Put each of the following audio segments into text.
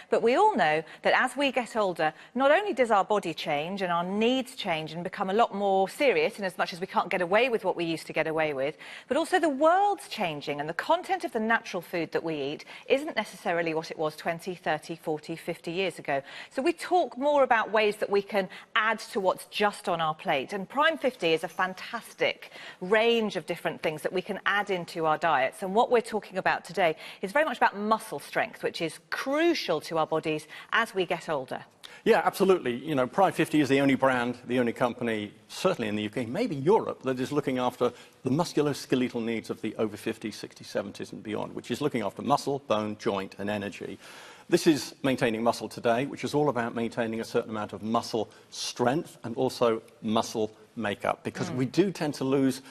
But we all know that as we get older, not only does our body change and our needs change and become a lot more serious in as much as we can't get away with what we used to get away with, but also the world's changing and the content of the natural food that we eat isn't necessarily what it was 20, 30, 40, 50 years ago. So we talk more about ways that we can add to what's just on our plate. And Prime 50 is a fantastic range of different things that we can add into our diets. And what we're talking about today is very much about muscle strength, which is crucial to our bodies as we get older. Yeah, absolutely. You know, Prime 50 is the only brand, the only company, certainly in the UK, maybe Europe, that is looking after the musculoskeletal needs of the over 50s, 60s, 70s and beyond, which is looking after muscle, bone, joint and energy. This is Maintaining Muscle Today, which is all about maintaining a certain amount of muscle strength and also muscle makeup, because we do tend to lose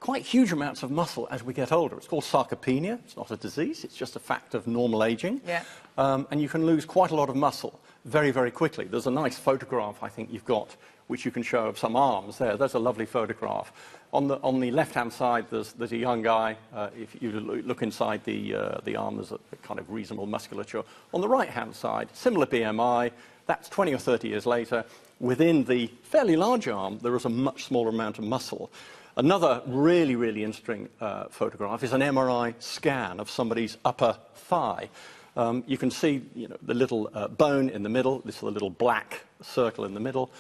quite huge amounts of muscle as we get older. It's called sarcopenia. It's not a disease. It's just a fact of normal aging. Yeah. And you can lose quite a lot of muscle very, very quickly. There's a nice photograph I think you've got, which you can show of some arms there. There's a lovely photograph. On the left-hand side, there's a young guy. If you look inside the arm, there's a kind of reasonable musculature. On the right-hand side, similar BMI. That's 20 or 30 years later. Within the fairly large arm, there is a much smaller amount of muscle. Another really, really interesting photograph is an MRI scan of somebody's upper thigh. You can see, you know, the little bone in the middle. This is a little black circle in the middle.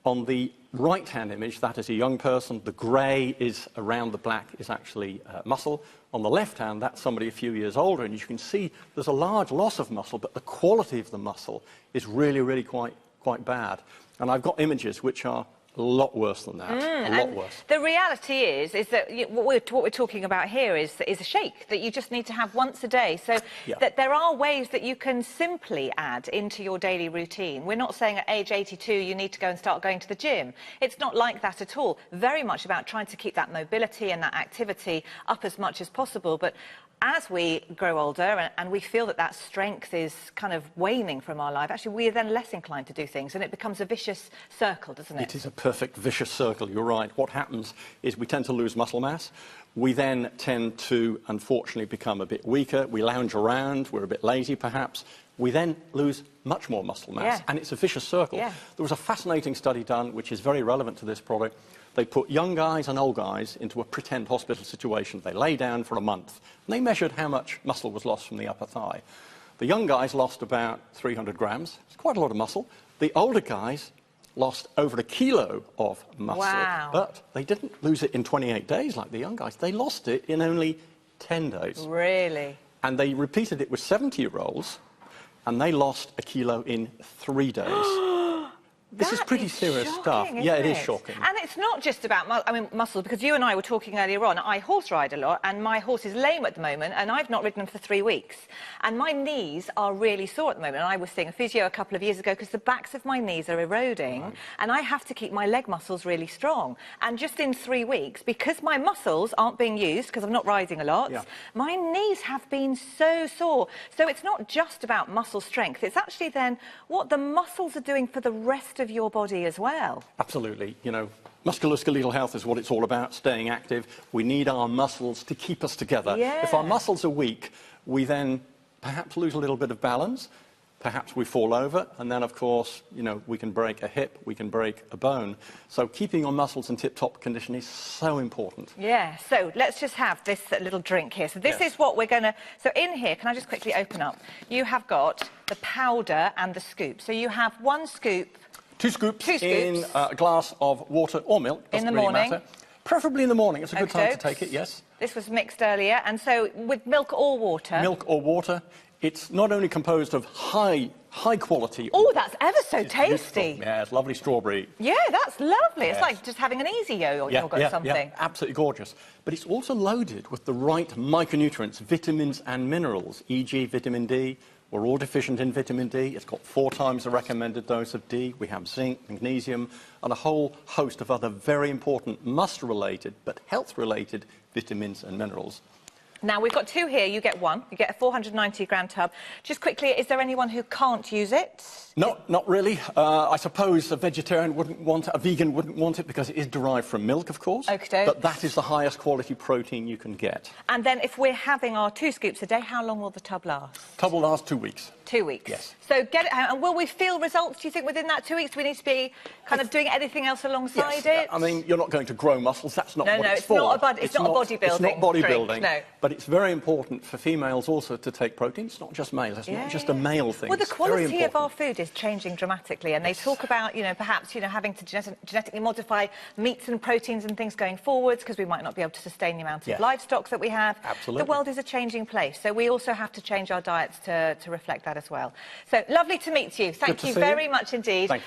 On the right-hand image, that is a young person. The grey is around the black is actually muscle. On the left hand, that's somebody a few years older, and you can see there's a large loss of muscle, but the quality of the muscle is really, really quite bad. And I've got images which are a lot worse than that, a lot worse. The reality is that what we're talking about here is a shake that you just need to have once a day. So that there are ways that you can simply add into your daily routine. We're not saying at age 82 you need to go and start going to the gym. It's not like that at all. Very much about trying to keep that mobility and that activity up as much as possible. But as we grow older and we feel that strength is kind of waning from our life, actually we are then less inclined to do things, and it becomes a vicious circle, doesn't it? It is a perfect vicious circle, you're right. What happens is we tend to lose muscle mass. We then tend to, unfortunately, become a bit weaker. We lounge around, we're a bit lazy perhaps. We then lose much more muscle mass, and it's a vicious circle. There was a fascinating study done, which is very relevant to this product. They put young guys and old guys into a pretend hospital situation. They lay down for a month, and they measured how much muscle was lost from the upper thigh. The young guys lost about 300 grams. It's quite a lot of muscle. The older guys lost over 1 kilo of muscle, but they didn't lose it in 28 days like the young guys. They lost it in only 10 days. Really? And they repeated it with 70-year-olds, and they lost 1 kilo in 3 days. This is pretty serious stuff. Yeah, it is shocking. And it's not just about muscle, because you and I were talking earlier on. I horse ride a lot, and my horse is lame at the moment, and I've not ridden him for 3 weeks. And my knees are really sore at the moment. And I was seeing a physio a couple of years ago because the backs of my knees are eroding, and I have to keep my leg muscles really strong. And just in 3 weeks, because my muscles aren't being used, because I'm not riding a lot, my knees have been so sore. So it's not just about muscle strength. It's actually then what the muscles are doing for the rest of your body as well. Absolutely. You know, musculoskeletal health is what it's all about, staying active. We need our muscles to keep us together. If our muscles are weak, we then perhaps lose a little bit of balance, perhaps we fall over, and then, of course, you know, we can break a hip, we can break a bone. So keeping your muscles in tip-top condition is so important. Yeah, so let's just have this little drink here. So this is what we're going to... So in here, can I just quickly open up? You have got the powder and the scoop. So you have 1 scoop... 2 scoops in a glass of water or milk. In the morning. Matter. Preferably in the morning. It's a good time to take it, yes. This was mixed earlier, and so with milk or water? Milk or water. It's not only composed of high quality... Oh, that's ever so tasty. Yeah, it's lovely strawberry. Yeah, that's lovely. It's like just having an easy yogurt or something. Yeah, absolutely gorgeous. But it's also loaded with the right micronutrients, vitamins and minerals, e.g. vitamin D. We're all deficient in vitamin D. It's got 4 times the recommended dose of D. We have zinc, magnesium, and a whole host of other very important muscle-related but health-related vitamins and minerals. Now, we've got 2 here. You get 1. You get a 490-gram tub. Just quickly, is there anyone who can't use it? No, not really. I suppose a vegetarian wouldn't want it, a vegan wouldn't want it because it is derived from milk, of course. Okey-doke. But that is the highest quality protein you can get. And then if we're having our 2 scoops a day, how long will the tub last? Tub will last 2 weeks. 2 weeks? Yes. So get it out. And will we feel results, do you think, within that 2 weeks? Do we need to be kind of doing anything else alongside it? I mean, you're not going to grow muscles. That's not what it's for. It's not a bodybuilding It's not bodybuilding. drink, no. But it's very important for females also to take protein. It's not just males. It's not just a male thing. Well, the It's very quality of important. our food is changing dramatically, and they talk about, perhaps, having to genetically modify meats and proteins and things going forwards because we might not be able to sustain the amount of Yes. livestock that we have. Absolutely. The world is a changing place, so we also have to change our diets to reflect that as well. So lovely to meet you. Thank Good to you see very you. much indeed. Thank you.